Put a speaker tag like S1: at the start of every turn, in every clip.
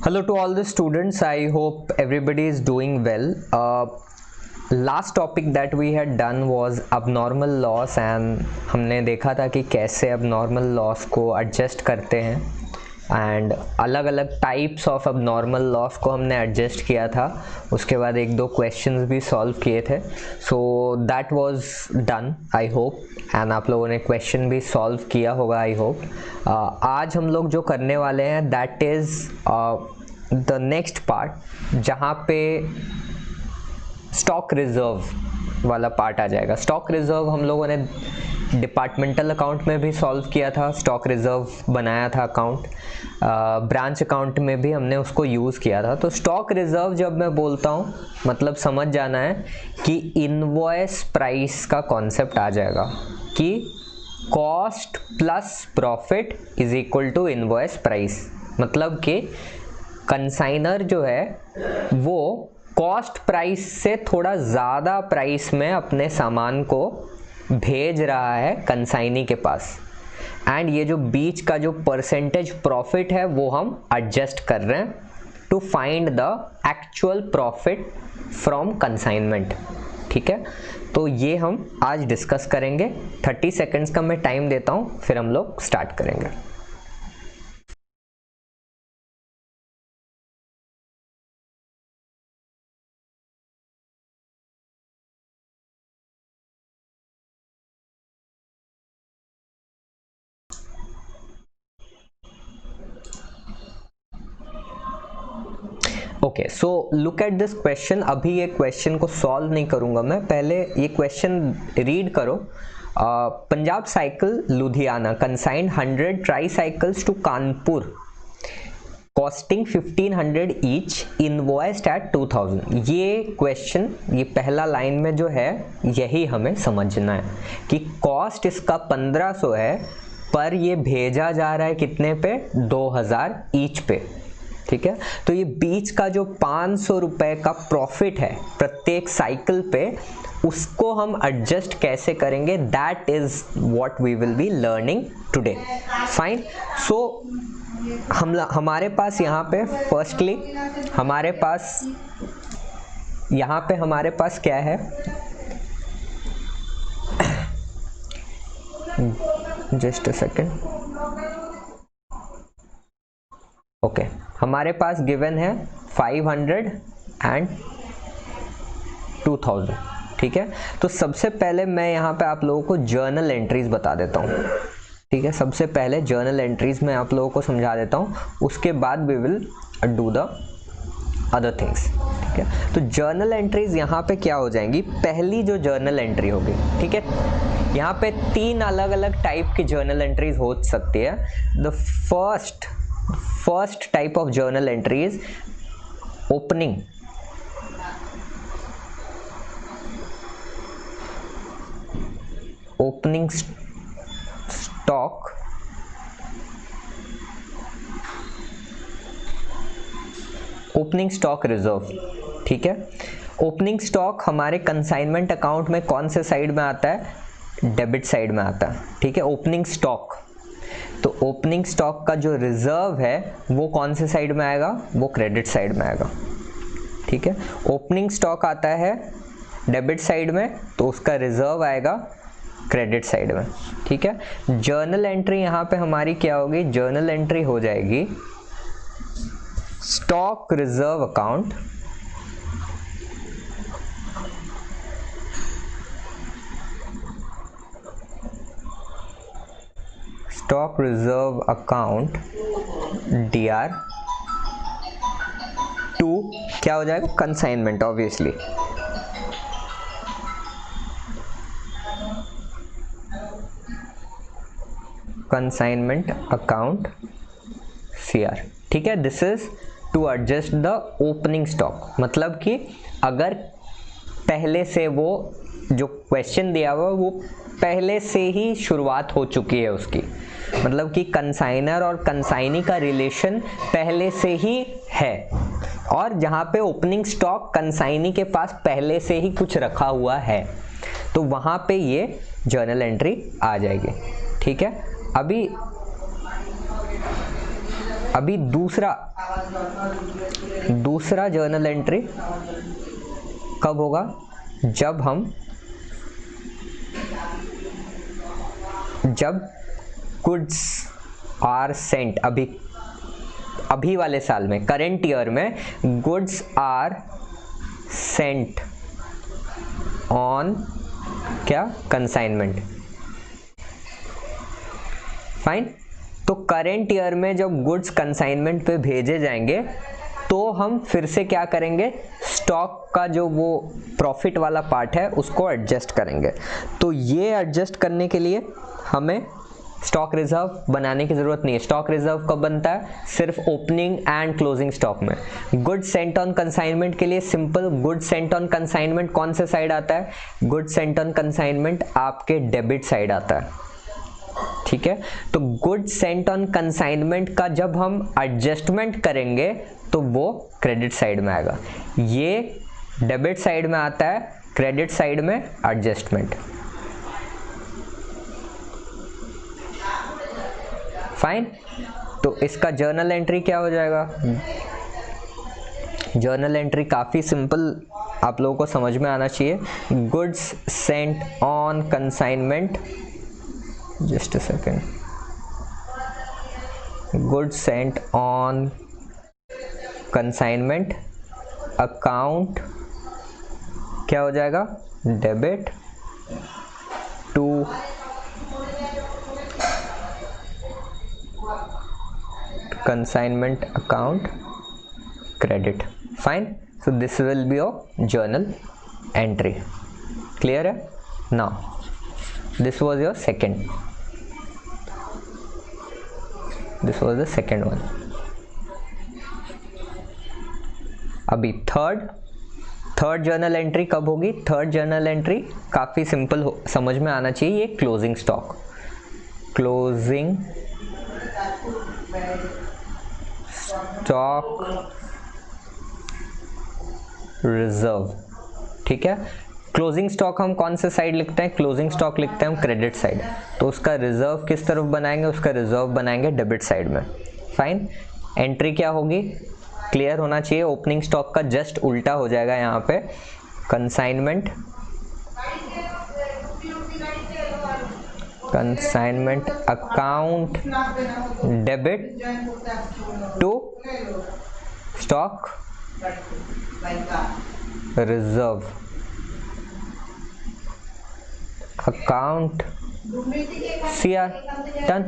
S1: Hello to all the students. I hope everybody is doing well. Last topic that we had done was abnormal loss and हमने देखा था कि कैसे abnormal loss को adjust करते हैं एंड अलग अलग टाइप्स ऑफ abnormal loss को हमने adjust किया था. उसके बाद एक दो questions भी solve किए थे. So that was done I hope and आप लोगों ने question भी solve किया होगा I hope. आज हम लोग जो करने वाले हैं that is the next part जहाँ पे स्टॉक रिजर्व वाला पार्ट आ जाएगा. स्टॉक रिजर्व हम लोगों ने डिपार्टमेंटल अकाउंट में भी सॉल्व किया था. स्टॉक रिजर्व बनाया था अकाउंट. ब्रांच अकाउंट में भी हमने उसको यूज़ किया था. तो स्टॉक रिजर्व जब मैं बोलता हूँ मतलब समझ जाना है कि इनवॉइस प्राइस का कॉन्सेप्ट आ जाएगा कि cost plus profit is equal to invoice price. मतलब कि कंसाइनर जो है वो कॉस्ट प्राइस से थोड़ा ज़्यादा प्राइस में अपने सामान को भेज रहा है कंसाइनी के पास एंड ये जो बीच का जो परसेंटेज प्रॉफिट है वो हम एडजस्ट कर रहे हैं to find the actual profit from consignment. ठीक है, तो ये हम आज डिस्कस करेंगे. 30 सेकेंड्स का मैं टाइम देता हूँ फिर हम लोग स्टार्ट करेंगे. Okay, so look at this question. अभी ये क्वेश्चन को सॉल्व नहीं करूंगा मैं, पहले ये क्वेश्चन रीड करो. Punjab cycle Ludhiana consigned 100 tricycles to Kanpur costing 1500 each invoiced at 2000. ये क्वेश्चन ये पहला लाइन में जो है यही हमें समझना है कि कॉस्ट इसका 1500 है पर ये भेजा जा रहा है कितने पे, 2000 ईच पे. ठीक है, तो ये बीच का जो 500 रुपए का प्रॉफिट है प्रत्येक साइकिल पे उसको हम एडजस्ट कैसे करेंगे, that is what we will be learning today. Fine. So हमारे पास यहाँ पे फर्स्टली हमारे पास क्या है, जस्ट अ सेकेंड. ओके, हमारे पास गिवन है 500 एंड 2000. ठीक है, तो सबसे पहले मैं यहाँ पे आप लोगों को जर्नल एंट्रीज बता देता हूँ. ठीक है, सबसे पहले जर्नल एंट्रीज मैं आप लोगों को समझा देता हूँ, उसके बाद we will do the other things. ठीक है, तो जर्नल एंट्रीज यहाँ पे क्या हो जाएंगी. पहली जो जर्नल एंट्री होगी, ठीक है, यहाँ पे 3 अलग अलग टाइप की जर्नल एंट्रीज हो सकती है. The first type of journal entry is opening stock reserve. ठीक है, ओपनिंग स्टॉक हमारे कंसाइनमेंट अकाउंट में कौन से साइड में आता है, डेबिट साइड में आता है. ठीक है, ओपनिंग स्टॉक. तो ओपनिंग स्टॉक का जो रिजर्व है वो कौन से साइड में आएगा, वो क्रेडिट साइड में आएगा. ठीक है, ओपनिंग स्टॉक आता है डेबिट साइड में तो उसका रिजर्व आएगा क्रेडिट साइड में. ठीक है, जर्नल एंट्री यहाँ पे हमारी क्या होगी, जर्नल एंट्री हो जाएगी stock reserve account stock reserve account DR to क्या हो जाएगा, consignment. Obviously consignment account CR. ठीक है, this is to adjust the opening stock. मतलब कि अगर पहले से वो जो क्वेश्चन दिया हुआ वो पहले से ही शुरुआत हो चुकी है उसकी, मतलब कि कंसाइनर और कंसाइनी का रिलेशन पहले से ही है और जहाँ पे ओपनिंग स्टॉक कंसाइनी के पास पहले से ही कुछ रखा हुआ है तो वहाँ पे ये जर्नल एंट्री आ जाएगी. ठीक है, अभी अभी दूसरा जर्नल एंट्री कब होगा, जब गुड्स आर सेंट, अभी वाले साल में, करेंट ईयर में गुड्स आर सेंट ऑन क्या, कंसाइनमेंट। फाइन। तो करेंट ईयर में जब गुड्स कंसाइनमेंट पे भेजे जाएंगे तो हम फिर से क्या करेंगे, स्टॉक का जो वो प्रॉफिट वाला पार्ट है उसको एडजस्ट करेंगे। तो ये एडजस्ट करने के लिए हमें स्टॉक रिजर्व बनाने की ज़रूरत नहीं है। स्टॉक रिजर्व कब बनता है, सिर्फ ओपनिंग एंड क्लोजिंग स्टॉक में। गुड्स सेंट ऑन कंसाइनमेंट के लिए simple, goods sent on consignment कौन से साइड आता है, गुड्स सेंट ऑन कंसाइनमेंट आपके डेबिट साइड आता है, ठीक है। तो गुड्स सेंट ऑन कंसाइनमेंट का जब हम एडजस्टमेंट करेंगे तो वो क्रेडिट साइड में आएगा। ये डेबिट साइड में आता है, क्रेडिट साइड में एडजस्टमेंट। फाइन। तो इसका जर्नल एंट्री क्या हो जाएगा, जर्नल एंट्री काफ़ी सिंपल आप लोगों को समझ में आना चाहिए। Goods sent on consignment, just a second, goods sent on consignment account क्या हो जाएगा, debit to consignment account credit. Fine. So this will be your journal entry. Clear है? Now this was your second, this was the second one. अभी third journal entry कब होगी, third journal entry काफ़ी simple समझ में आना चाहिए। ये closing stock, closing stock reserve, ठीक है। क्लोजिंग स्टॉक हम कौन से साइड लिखते हैं, क्लोजिंग स्टॉक लिखते हैं हम क्रेडिट साइड। तो उसका रिजर्व किस तरफ बनाएंगे, उसका रिजर्व बनाएंगे डेबिट साइड में। फाइन। एंट्री क्या होगी, क्लियर होना चाहिए। ओपनिंग स्टॉक का जस्ट उल्टा हो जाएगा यहाँ पे, consignment account debit to stock reserve account CR done.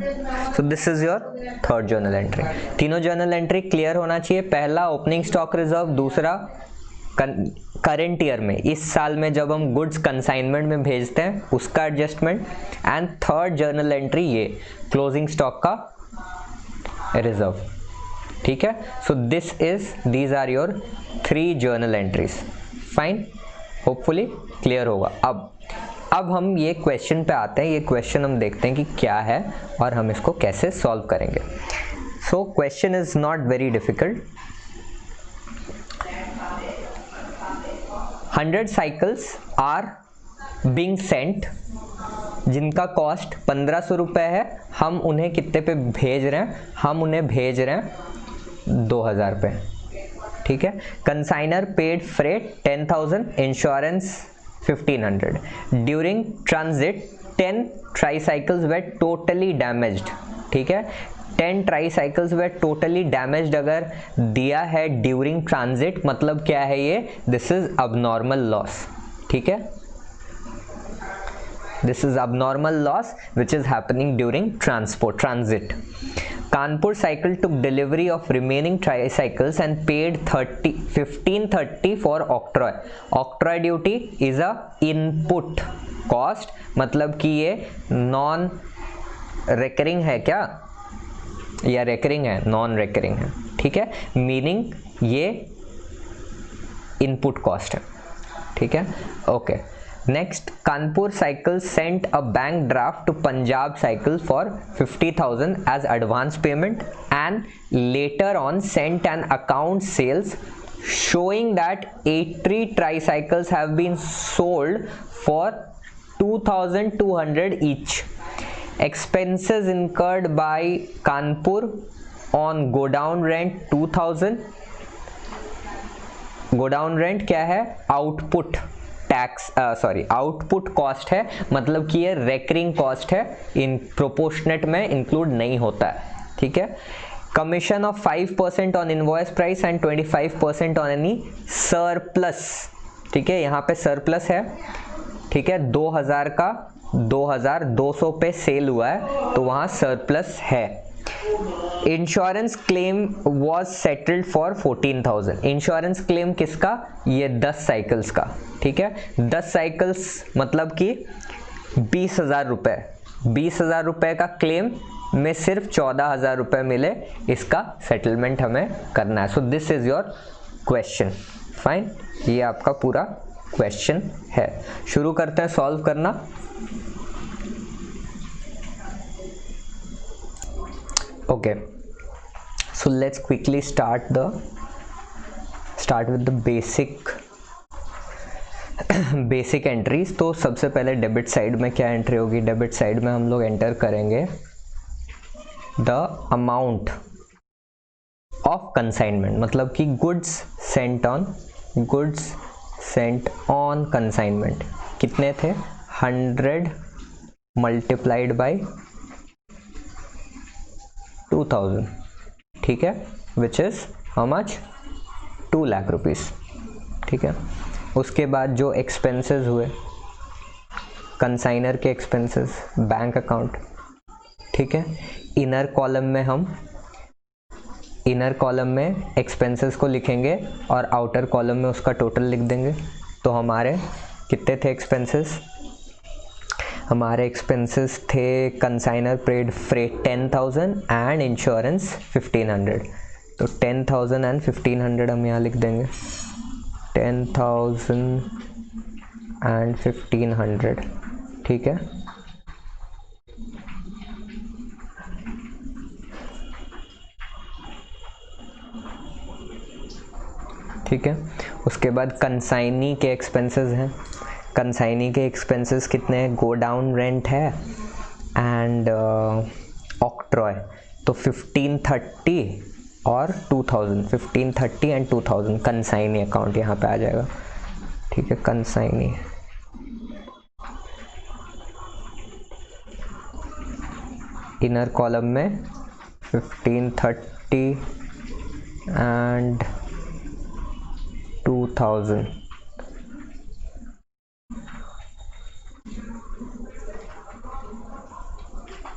S1: So this is your third journal entry. तीनों जर्नल एंट्री क्लियर होना चाहिए। पहला ओपनिंग स्टॉक रिजर्व, दूसरा करेंट ईयर में, इस साल में जब हम गुड्स कंसाइनमेंट में भेजते हैं उसका adjustment, and third journal entry ये क्लोजिंग स्टॉक का रिजर्व, ठीक है। So these are your 3 journal entries. Fine, hopefully clear होगा। अब हम ये क्वेश्चन पे आते हैं। ये क्वेश्चन हम देखते हैं कि क्या है और हम इसको कैसे सॉल्व करेंगे। So question is not very difficult. 100 cycles are being sent, जिनका कॉस्ट 1500 रुपये है। हम उन्हें कितने पे भेज रहे हैं, हम उन्हें भेज रहे हैं 2000 पे, ठीक है। Consignor paid freight 10,000, insurance 1500। During transit 10 tricycles were totally damaged, ठीक है। 10 ट्राईसाइकिल्स वे टोटली डैमेज्ड अगर दिया है ड्यूरिंग ट्रांजिट, मतलब क्या है ये, दिस इज अबनॉर्मल लॉस, ठीक है। This is abnormal loss which is happening during transit. Kanpur Cycle took delivery of remaining tricycles and paid 1530 for octroi. Octroi duty is a input cost, मतलब कि ये non recurring है क्या, या recurring है, non recurring है, ठीक है। मीनिंग ये इनपुट कॉस्ट है, ठीक है। Okay, next, Kanpur cycle sent a bank draft to Punjab cycle for 50,000 as advance payment and later on sent an account sales showing that 80 tricycles have been sold for 2,200 each. Expenses incurred by Kanpur on godown rent 2000। Godown rent क्या है? Output tax, sorry output cost है, मतलब कि ये recurring cost है, इन proportionate में include नहीं होता है, ठीक है। Commission of 5% on invoice price and 25% on any surplus, ठीक है, यहाँ पे सरप्लस है, ठीक है, 2000 का 2200 पे सेल हुआ है तो वहाँ सरप्लस है। Insurance claim was settled for 14,000। Insurance claim किसका? ये 10 साइकिल्स का, ठीक है। 10 साइकिल्स मतलब कि 20,000 रुपये, 20,000 रुपये का क्लेम में सिर्फ 14,000 रुपये मिले, इसका सेटलमेंट हमें करना है। सो this is your question, fine, ये आपका पूरा क्वेश्चन है। शुरू करते हैं सॉल्व करना। Okay, so let's quickly start with the basic entries। तो सबसे पहले डेबिट साइड में क्या एंट्री होगी? डेबिट साइड में हम लोग एंटर करेंगे द अमाउंट ऑफ कंसाइनमेंट, मतलब कि गुड्स सेंट ऑन कंसाइनमेंट कितने थे? 100 मल्टीप्लाइड बाई 2000, ठीक है, which is how much? 2 lakh rupees, ठीक है। उसके बाद जो एक्सपेंसेस हुए, कंसाइनर के एक्सपेंसेस, बैंक अकाउंट, ठीक है, इनर कॉलम में एक्सपेंसेस को लिखेंगे और आउटर कॉलम में उसका टोटल लिख देंगे। तो हमारे कितने थे एक्सपेंसेस? हमारे एक्सपेंसेस थे consignor paid freight 10,000 and insurance 1,500। तो 10,000 एंड 1,500 हम यहाँ लिख देंगे, 10,000 एंड 1,500, ठीक है। ठीक है, उसके बाद कंसाइनी के एक्सपेंसेस हैं। कंसाइनी के एक्सपेंसेस कितने हैं? गोडाउन रेंट है एंड ऑक्ट्रॉय, तो 1530 और 2000, 1530 एंड 2000 कंसाइनी अकाउंट यहाँ पे आ जाएगा, ठीक है। कंसाइनी इनर कॉलम में 1530 एंड 2000,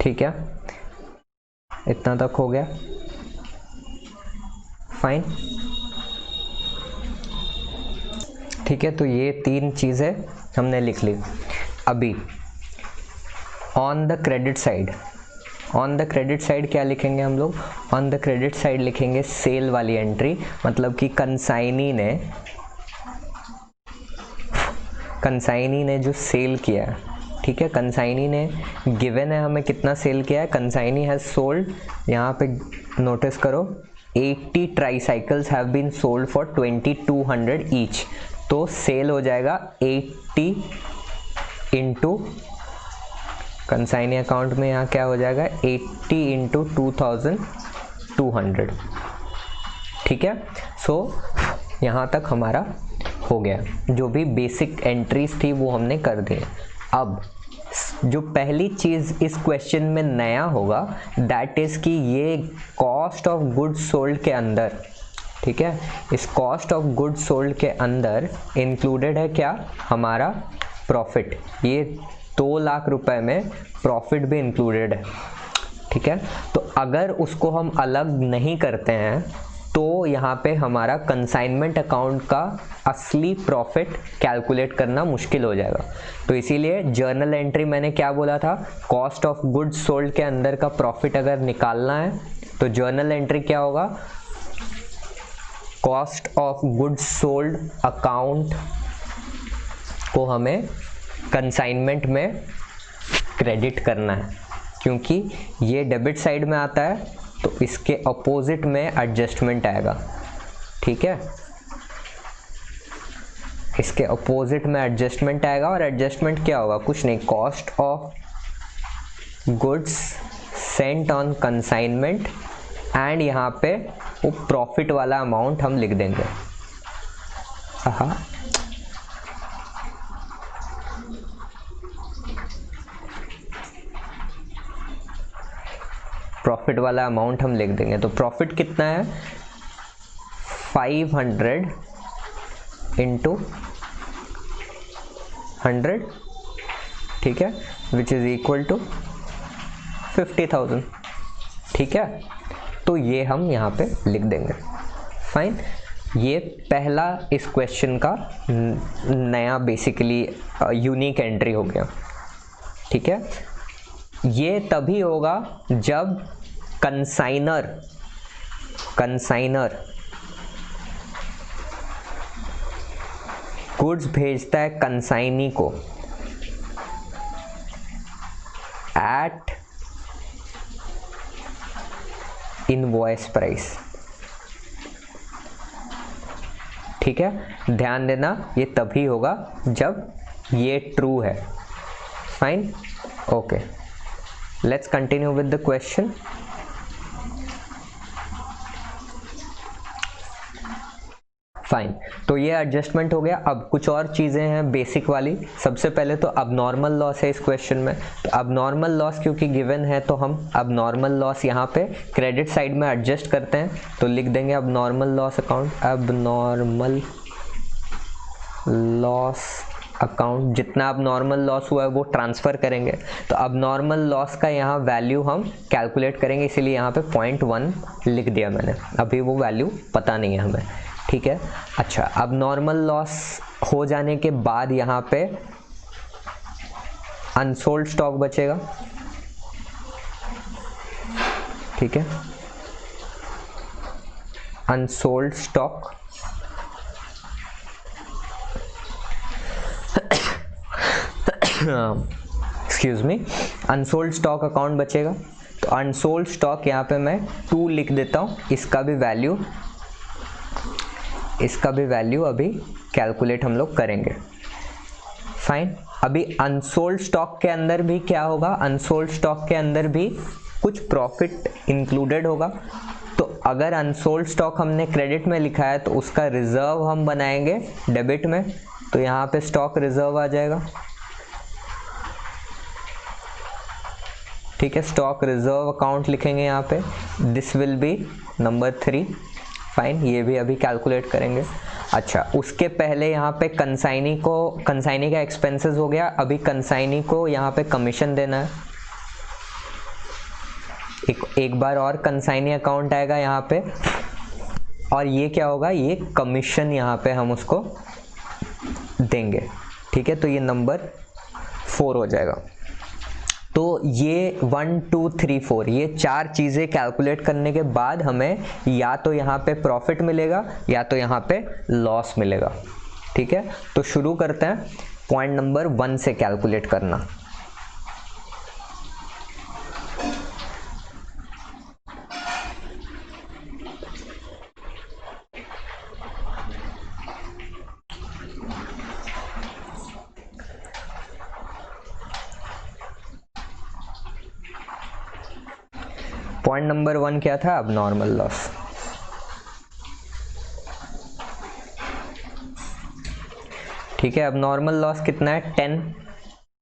S1: ठीक है, इतना तक हो गया, फाइन, ठीक है। तो ये 3 चीज़ें हमने लिख ली। अभी ऑन द क्रेडिट साइड क्या लिखेंगे हम लोग? ऑन द क्रेडिट साइड लिखेंगे सेल वाली एंट्री, मतलब कि कंसाइनी ने जो सेल किया है, ठीक है, कंसाइनी ने गिवन है हमें कितना सेल किया है। कंसाइनी हैज सोल्ड, यहाँ पे नोटिस करो, 80 tricycles have been sold for 2200 each. तो सेल हो जाएगा 80 इंटू, कंसाइनी अकाउंट में यहाँ क्या हो जाएगा? 80 इंटू 2200, ठीक है। सो यहाँ तक हमारा हो गया, जो भी बेसिक एंट्रीज थी वो हमने कर दी। अब जो पहली चीज़ इस क्वेश्चन में नया होगा दैट इज़ कि ये कॉस्ट ऑफ गुड्स सोल्ड के अंदर, ठीक है, इस कॉस्ट ऑफ गुड्स सोल्ड के अंदर इंक्लूडेड है क्या? हमारा प्रॉफिट। ये 2 लाख रुपए में प्रॉफिट भी इंक्लूडेड है, ठीक है। तो अगर उसको हम अलग नहीं करते हैं तो यहाँ पे हमारा कंसाइनमेंट अकाउंट का असली प्रॉफिट कैलकुलेट करना मुश्किल हो जाएगा। तो इसीलिए जर्नल एंट्री मैंने क्या बोला था? कॉस्ट ऑफ गुड्स सोल्ड के अंदर का प्रॉफिट अगर निकालना है तो जर्नल एंट्री क्या होगा? Cost of goods sold account को हमें कंसाइनमेंट में क्रेडिट करना है, क्योंकि ये डेबिट साइड में आता है तो इसके अपोजिट में एडजस्टमेंट आएगा, ठीक है। इसके अपोजिट में एडजस्टमेंट आएगा और एडजस्टमेंट क्या होगा? कुछ नहीं, cost of goods sent on consignment and यहाँ पे वो प्रॉफिट वाला अमाउंट हम लिख देंगे। हाँ, प्रॉफिट वाला अमाउंट हम लिख देंगे। तो प्रॉफिट कितना है, 500 इंटू 100, ठीक है, विच इज़ इक्वल टू 50,000, ठीक है। तो ये हम यहाँ पे लिख देंगे। फाइन, ये पहला इस क्वेश्चन का नया बेसिकली यूनिक एंट्री हो गया, ठीक है। ये तभी होगा जब कंसाइनर गुड्स भेजता है कंसाइनी को एट इनवॉइस प्राइस, ठीक है। ध्यान देना, ये तभी होगा जब ये ट्रू है। Fine, okay, let's continue with the question. Fine, तो ये एडजस्टमेंट हो गया। अब कुछ और चीज़ें हैं बेसिक वाली। सबसे पहले तो अबनॉर्मल लॉस है इस क्वेश्चन में। तो अबनॉर्मल लॉस क्योंकि गिवन है तो हम अबनॉर्मल लॉस यहाँ पे क्रेडिट साइड में एडजस्ट करते हैं। तो लिख देंगे abnormal loss account, abnormal loss account. जितना अबनॉर्मल लॉस हुआ है वो ट्रांसफ़र करेंगे। तो अबनॉर्मल लॉस का यहाँ वैल्यू हम कैलकुलेट करेंगे, इसीलिए यहाँ पे 0.1 लिख दिया मैंने। अभी वो वैल्यू पता नहीं है हमें, ठीक है। अच्छा, अब नॉर्मल लॉस हो जाने के बाद यहाँ पे अनसोल्ड स्टॉक बचेगा, ठीक है। Unsold stock, excuse me, unsold stock account बचेगा। तो अनसोल्ड स्टॉक यहाँ पे मैं 2 लिख देता हूँ। इसका भी वैल्यू अभी कैलकुलेट हम लोग करेंगे। फाइन, अभी अनसोल्ड स्टॉक के अंदर भी क्या होगा, अनसोल्ड स्टॉक के अंदर भी कुछ प्रॉफिट इंक्लूडेड होगा। तो अगर अनसोल्ड स्टॉक हमने क्रेडिट में लिखा है तो उसका रिजर्व हम बनाएंगे डेबिट में। तो यहाँ पे स्टॉक रिजर्व आ जाएगा, ठीक है। स्टॉक रिजर्व अकाउंट लिखेंगे यहाँ पे, this will be number 3। Fine, ये भी अभी कैलकुलेट करेंगे। अच्छा, उसके पहले यहाँ पे कंसाइनी का एक्सपेंसेस हो गया। अभी कंसाइनी को यहाँ पे कमीशन देना है। एक बार और कंसाइनी अकाउंट आएगा यहाँ पे, और ये क्या होगा, ये कमीशन यहाँ पे हम उसको देंगे, ठीक है। तो ये नंबर 4 हो जाएगा। तो ये 1 2 3 4 ये 4 चीज़ें कैलकुलेट करने के बाद हमें या तो यहाँ पे प्रॉफिट मिलेगा या तो यहाँ पे लॉस मिलेगा, ठीक है। तो शुरू करते हैं पॉइंट नंबर 1 से कैलकुलेट करना। पॉइंट नंबर 1 क्या था, अब नॉर्मल लॉस। ठीक है, अब नॉर्मल लॉस कितना है,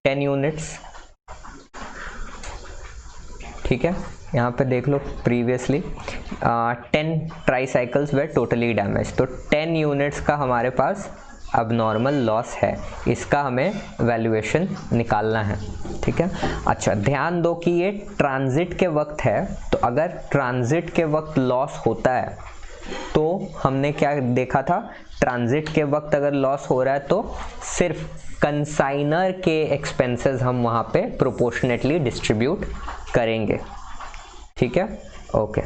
S1: 10 यूनिट्स, ठीक है। यहाँ पे देख लो previously 10 tricycles were totally damage. तो 10 यूनिट्स का हमारे पास अब नॉर्मल लॉस है, इसका हमें वैल्यूएशन निकालना है, ठीक है। अच्छा, ध्यान दो कि ये ट्रांजिट के वक्त है। तो अगर ट्रांजिट के वक्त लॉस होता है तो हमने क्या देखा था, ट्रांजिट के वक्त अगर लॉस हो रहा है तो सिर्फ कंसाइनर के एक्सपेंसेस हम वहाँ पे प्रोपोर्शनेटली डिस्ट्रीब्यूट करेंगे, ठीक है। ओके,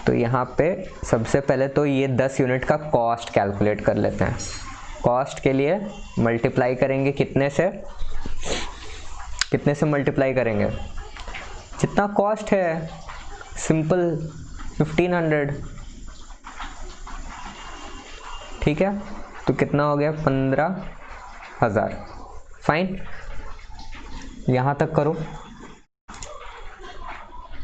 S1: तो यहाँ पे सबसे पहले तो ये 10 यूनिट का कॉस्ट कैलकुलेट कर लेते हैं। कॉस्ट के लिए मल्टीप्लाई करेंगे कितने से मल्टीप्लाई करेंगे, जितना कॉस्ट है, सिंपल 1500, ठीक है। तो कितना हो गया, 15,000। फाइन, यहाँ तक करो,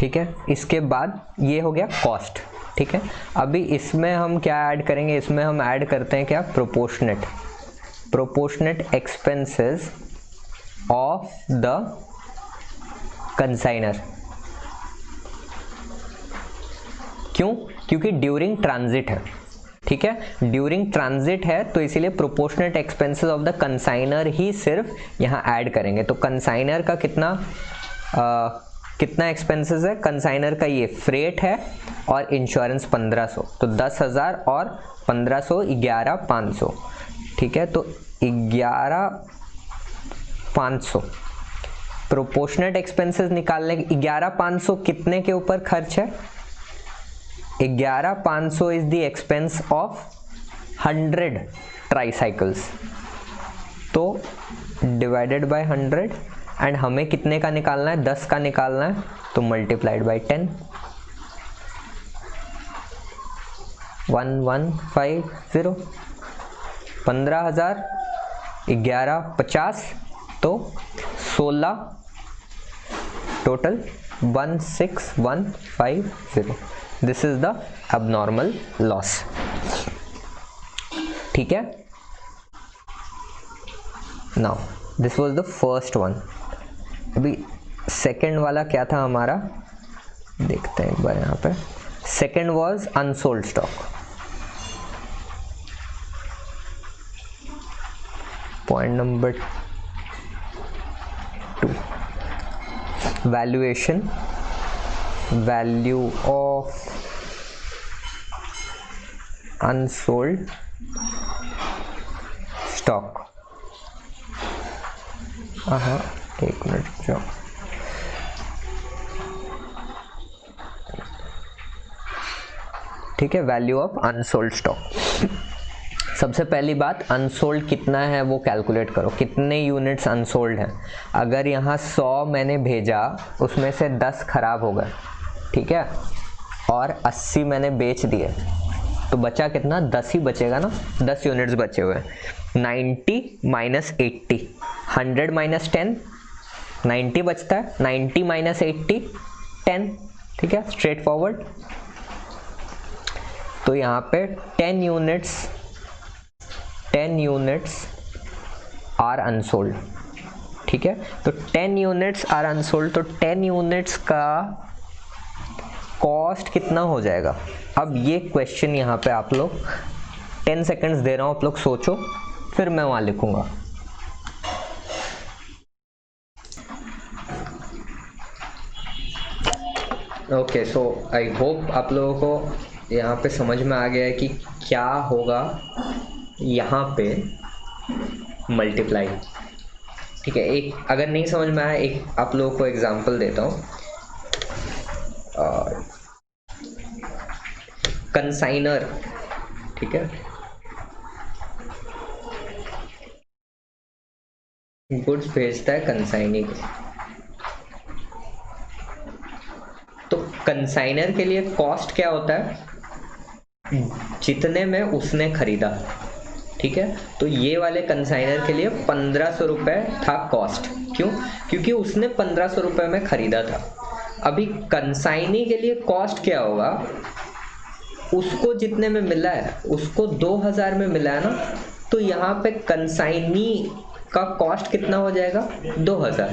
S1: ठीक है। इसके बाद ये हो गया कॉस्ट, ठीक है। अभी इसमें हम क्या ऐड करेंगे, इसमें हम ऐड करते हैं क्या, proportionate expenses of the consignor. क्यों? क्योंकि ड्यूरिंग ट्रांजिट है, ठीक है, ड्यूरिंग ट्रांजिट है तो इसीलिए proportionate expenses of the consignor ही सिर्फ यहाँ ऐड करेंगे। तो कंसाइनर का कितना एक्सपेंसेस है, कंसाइनर का ये फ्रेट है और इंश्योरेंस 1500, तो 10,000 और 1500 11,500, ठीक है। तो 11,500 प्रोपोर्शनेट एक्सपेंसेस निकालने, 11,500 कितने के ऊपर खर्च है, 11,500 is the expense of 100 tricycles, तो डिवाइडेड बाय 100, एंड हमें कितने का निकालना है, 10 का निकालना है, तो मल्टीप्लाइड बाय 10, 1150, 15,000, 1150, तो 16, total 16,150। This is the abnormal loss, ठीक है। Now this was the first one. अभी सेकेंड वाला क्या था हमारा, देखते हैं एक बार यहाँ पे। Second was unsold stock. Point number 2, valuation, value of unsold stock. हाँ, एक मिनट जाओ। ठीक है, वैल्यू ऑफ अनसोल्ड स्टॉक। सबसे पहली बात, अनसोल्ड कितना है वो कैलकुलेट करो, कितने यूनिट्स अनसोल्ड हैं। अगर यहाँ 100 मैंने भेजा, उसमें से 10 खराब हो गए, ठीक है, और 80 मैंने बेच दिए, तो बचा कितना, 10 ही बचेगा ना, 10 यूनिट्स बचे हुए। 90 माइनस 80, 100 माइनस 10, 90 बचता है, 90 माइनस 80, 10, ठीक है, स्ट्रेट फॉरवर्ड। तो यहाँ पे 10 यूनिट्स आर अनसोल्ड, ठीक है। तो 10 यूनिट्स आर अनसोल्ड, तो 10 यूनिट्स का कॉस्ट कितना हो जाएगा। अब ये क्वेश्चन यहाँ पे आप लोग 10 सेकेंड्स दे रहा हूँ, आप लोग सोचो, फिर मैं वहाँ लिखूंगा। ओके, सो आई होप आप लोगों को यहाँ पे समझ में आ गया है कि क्या होगा यहाँ पे मल्टीप्लाई, ठीक है। एक अगर नहीं समझ में आया, एक आप लोगों को एग्जांपल देता हूँ। कंसाइनर, ठीक है, गुड्स भेजता है कंसाइनी को, तो कंसाइनर के लिए कॉस्ट क्या होता है, जितने में उसने खरीदा, ठीक है। तो ये वाले कंसाइनर के लिए 1500 रुपये था कॉस्ट। क्यों? क्योंकि उसने 1500 रुपये में खरीदा था। अभी कंसाइनी के लिए कॉस्ट क्या होगा, उसको जितने में मिला है, उसको 2000 में मिला है ना, तो यहाँ पे कंसाइनी का कॉस्ट कितना हो जाएगा, 2000।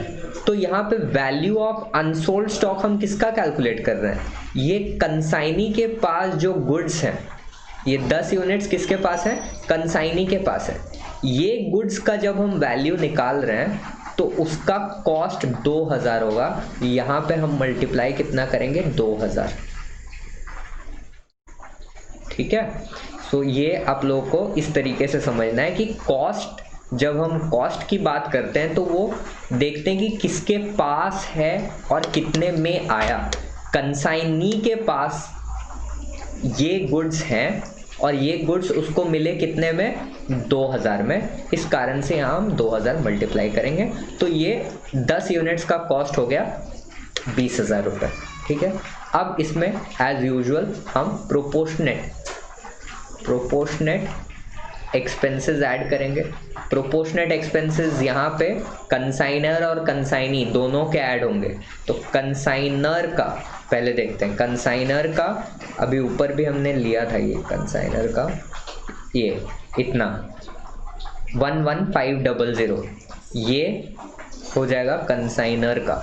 S1: तो यहाँ पे वैल्यू ऑफ अनसोल्ड स्टॉक हम किसका कैलकुलेट कर रहे हैं, ये कंसाइनी के पास जो गुड्स हैं, ये 10 यूनिट्स किसके पास है, कंसाइनी के पास है। ये गुड्स का जब हम वैल्यू निकाल रहे हैं तो उसका कॉस्ट 2000 होगा। यहाँ पे हम मल्टीप्लाई कितना करेंगे, 2000, ठीक है। सो ये आप लोगों को इस तरीके से समझना है कि कॉस्ट, जब हम कॉस्ट की बात करते हैं तो वो देखते हैं कि किसके पास है और कितने में आया। कंसाइनी के पास ये गुड्स हैं और ये गुड्स उसको मिले कितने में, 2000 में। इस कारण से यहाँ हम 2000 मल्टीप्लाई करेंगे, तो ये 10 यूनिट्स का कॉस्ट हो गया 20,000 रुपये, ठीक है। अब इसमें एज यूजुअल हम प्रोपोर्शनेट एक्सपेंसेस ऐड करेंगे। प्रोपोर्शनेट एक्सपेंसेस यहाँ पे कंसाइनर और कंसाइनी दोनों के ऐड होंगे, तो कंसाइनर का पहले देखते हैं कंसाइनर का। अभी ऊपर भी हमने लिया था ये कंसाइनर का, ये इतना 11500 ये हो जाएगा कंसाइनर का।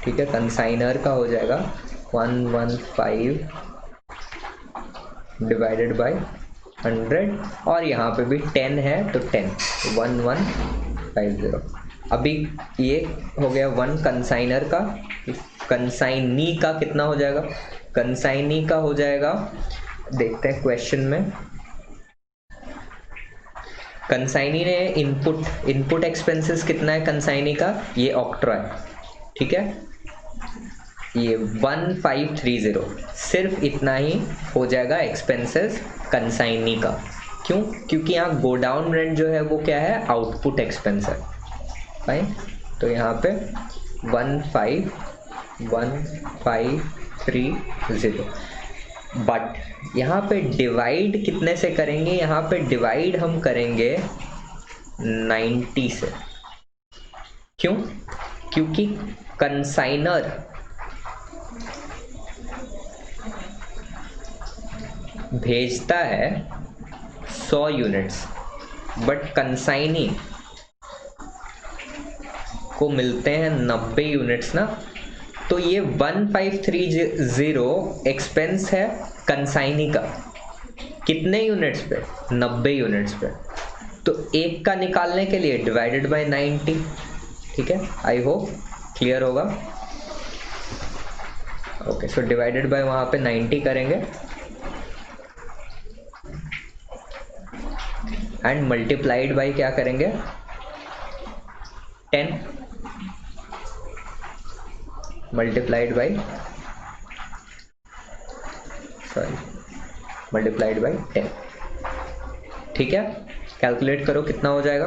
S1: ठीक है, कंसाइनर का हो जाएगा 115 डिवाइडेड बाय 100 और यहाँ पे भी 10 है तो 10 1150। अभी ये हो गया 1 कंसाइनर का। कंसाइनी का कितना हो जाएगा? कंसाइनी का हो जाएगा, देखते हैं क्वेश्चन में। कंसाइनी ने इनपुट एक्सपेंसेस कितना है कंसाइनी का? ये ऑक्ट्रा है, ठीक है, ये 1530, सिर्फ इतना ही हो जाएगा एक्सपेंसेस कंसाइनी का। क्यों? क्योंकि यहाँ गोडाउन रेंट जो है वो क्या है? आउटपुट एक्सपेंस है। फाइन, तो यहाँ पे 151,530, बट यहाँ पे डिवाइड कितने से करेंगे? यहाँ पे डिवाइड हम करेंगे 90 से। क्यों? क्योंकि कंसाइनर भेजता है 100 यूनिट्स, बट कंसाइनी को मिलते हैं 90 यूनिट्स ना। तो ये 1530 एक्सपेंस है कंसाइनी का, कितने यूनिट्स पे? 90 यूनिट्स पे। तो एक का निकालने के लिए डिवाइडेड बाय 90। ठीक है, आई होप क्लियर होगा। ओके, सो डिवाइडेड बाय वहां पे 90 करेंगे एंड मल्टीप्लाइड बाय क्या करेंगे? 10 मल्टीप्लाइड बाय मल्टीप्लाइड बाय 10। ठीक है, कैलकुलेट करो कितना हो जाएगा।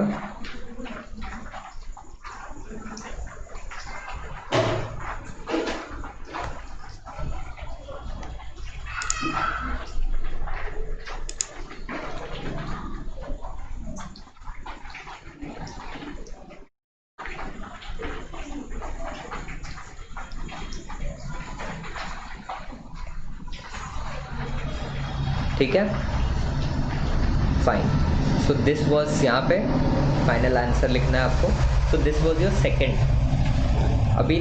S1: ठीक है, फाइन। सो दिस वॉज, यहाँ पे फाइनल आंसर लिखना है आपको। So this was your second. अभी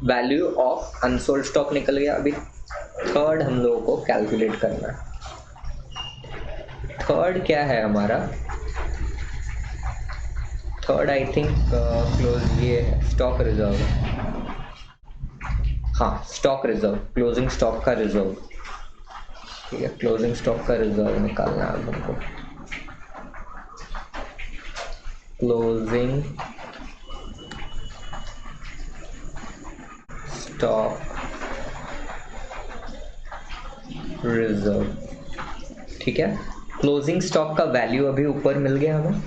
S1: वैल्यू ऑफ अनसोल्ड स्टॉक निकल गया। अभी थर्ड हम लोगों को कैलकुलेट करना है। थर्ड क्या है हमारा? थर्ड आई थिंक क्लोज, ये स्टॉक रिजर्व। हाँ, स्टॉक रिजर्व, क्लोजिंग स्टॉक का रिजर्व। ठीक है, क्लोजिंग स्टॉक का रिजर्व निकालना है हमको। Closing stock reserve. ठीक है, क्लोजिंग स्टॉक का वैल्यू अभी ऊपर मिल गया हमें।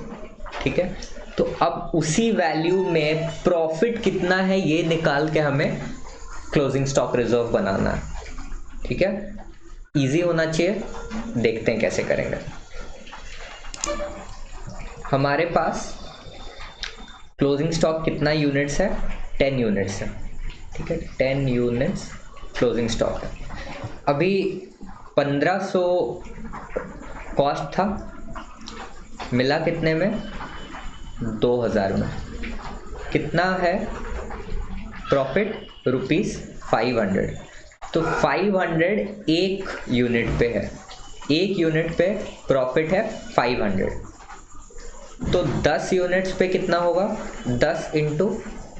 S1: ठीक है, तो अब उसी वैल्यू में प्रॉफिट कितना है ये निकाल के हमें क्लोजिंग स्टॉक रिजर्व बनाना है। ठीक है, इजी होना चाहिए, देखते हैं कैसे करेंगे। हमारे पास क्लोजिंग स्टॉक कितना यूनिट्स है? 10 यूनिट्स है। ठीक है, 10 यूनिट्स क्लोजिंग स्टॉक है। अभी 1500 कॉस्ट था, मिला कितने में? 2000 में। कितना है प्रॉफिट? ₹500। तो 500 एक यूनिट पे है, एक यूनिट पे प्रॉफिट है 500। तो 10 यूनिट्स पे कितना होगा? 10 into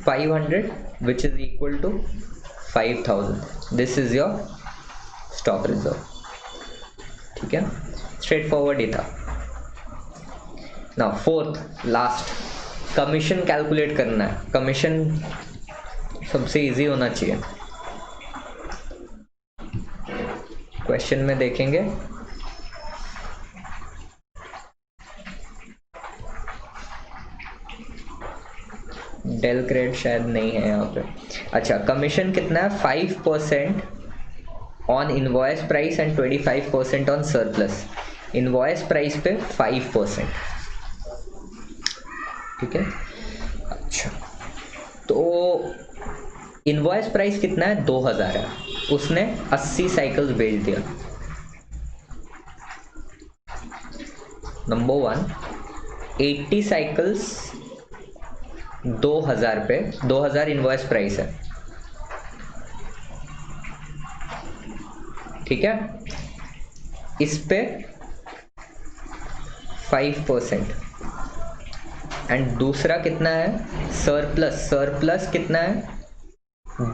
S1: 500 which is equal to 5000। This is your stock reserve. ठीक है, स्ट्रेट फॉरवर्ड ही था। Now fourth last, commission calculate करना है। कमीशन सबसे इजी होना चाहिए। क्वेश्चन में देखेंगे, डेल क्रेड शायद नहीं है यहाँ पे। अच्छा, कमीशन कितना है? 5% on invoice price and 25% on surplus. Invoice price पे 5%। ठीक है, अच्छा, तो इनवॉइस प्राइस कितना है, 2000 है, उसने 80 साइकिल्स बेच दिया। नंबर 1, 80 साइकिल्स 2000 पे, 2000 इनवॉइस प्राइस है, ठीक है। इस पे 5%, एंड दूसरा कितना है, सरप्लस कितना है,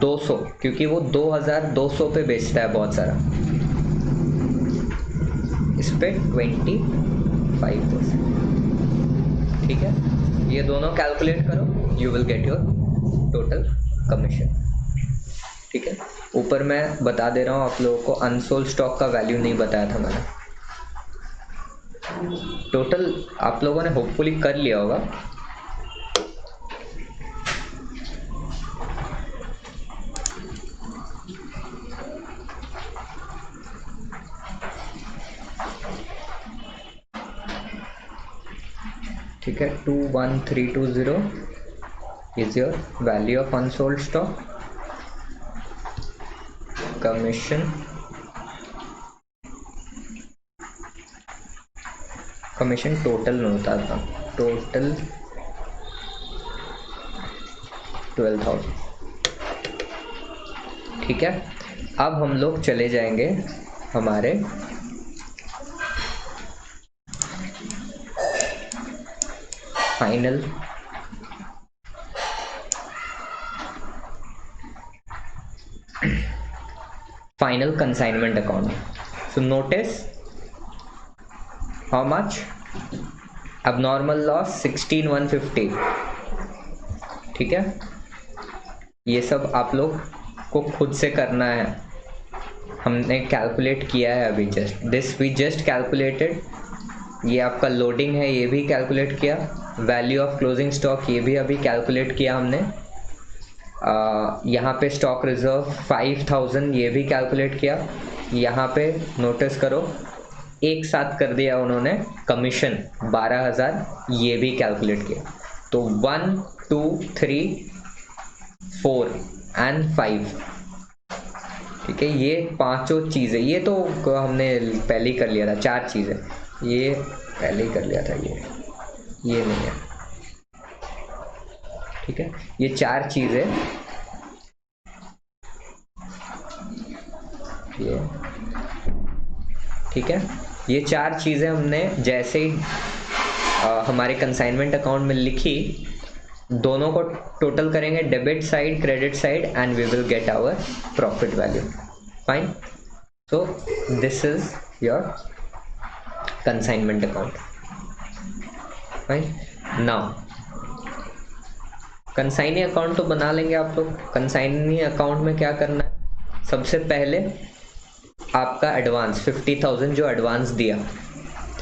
S1: 200, क्योंकि वो 2200 पे बेचता है बहुत सारा, इस पे 25%, ठीक है। ये दोनों कैलकुलेट करो, you will get your total commission, ठीक है। ऊपर मैं बता दे रहा हूँ आप लोगों को, अनसोल्ड स्टॉक का वैल्यू नहीं बताया था मैंने। टोटल आप लोगों ने होपफुली कर लिया होगा। ठीक है, 21320 is your value of unsold stock. Commission total में होता था, टोटल 12,000, ठीक है। अब हम लोग चले जाएंगे हमारे final consignment account. So notice how much, abnormal loss 16,150, ठीक है। ये सब आप लोग को खुद से करना है, हमने कैलकुलेट किया है अभी, just this we just calculated. ये आपका लोडिंग है, ये भी कैलकुलेट किया, वैल्यू ऑफ क्लोजिंग स्टॉक ये भी अभी कैलकुलेट किया हमने, यहाँ पे स्टॉक रिजर्व 5000 ये भी कैलकुलेट किया, यहाँ पे नोटिस करो एक साथ कर दिया उन्होंने, कमीशन 12,000 ये भी कैलकुलेट किया। तो 1 2 3 4 एंड 5, ठीक है। ये पांचों चीज़ें, ये तो हमने पहले ही कर लिया था, 4 चीज़ें ये पहले ही कर लिया था, ये नहीं है, ठीक है। ये 4 चीज़ें, ये ठीक है, ये 4 चीज़ें हमने जैसे ही हमारे कंसाइनमेंट अकाउंट में लिखी, दोनों को टोटल करेंगे, debit side credit side, and we will get our profit value, fine. So this is your consignment account, fine. Now consignee account तो बना लेंगे आप लोग। कंसाइनी अकाउंट में क्या करना है, सबसे पहले आपका एडवांस 50,000 जो एडवांस दिया,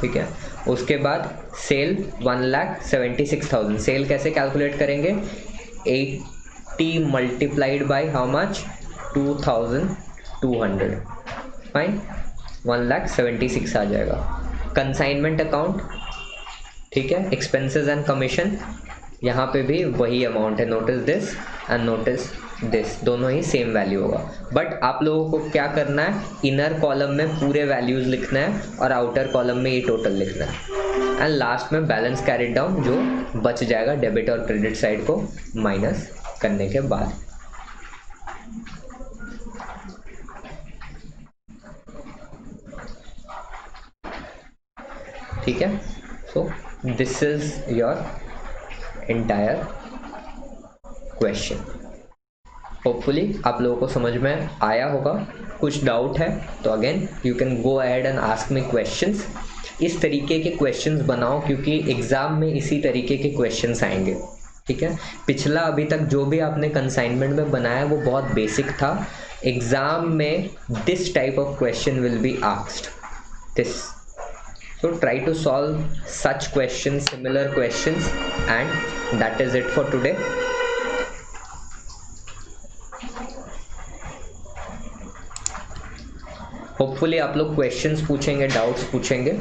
S1: ठीक है। उसके बाद सेल 1,76,000, सेल कैसे कैलकुलेट करेंगे, 80 multiplied by how much, 2,200, fine, 1,76,000 आ जाएगा। कंसाइनमेंट अकाउंट, ठीक है, एक्सपेंसेस एंड कमीशन, यहाँ पे भी वही अमाउंट है, notice this and notice this, दोनों ही सेम वैल्यू होगा। बट आप लोगों को क्या करना है, इनर कॉलम में पूरे वैल्यूज लिखना है और आउटर कॉलम में ये टोटल लिखना है, एंड लास्ट में बैलेंस कैरिड डाउन जो बच जाएगा डेबिट और क्रेडिट साइड को माइनस करने के बाद। ठीक है, सो this is your entire question. Hopefully आप लोगों को समझ में आया होगा। कुछ डाउट है तो again you can go ahead and ask me questions. इस तरीके के क्वेश्चंस बनाओ क्योंकि एग्ज़ाम में इसी तरीके के क्वेश्चंस आएंगे, ठीक है। पिछला अभी तक जो भी आपने कंसाइनमेंट में बनाया वो बहुत बेसिक था। एग्ज़ाम में this type of question will be asked, this, so try to solve such questions, similar questions, and that is it for today. Hopefully आप लोग questions पूछेंगे, doubts पूछेंगे।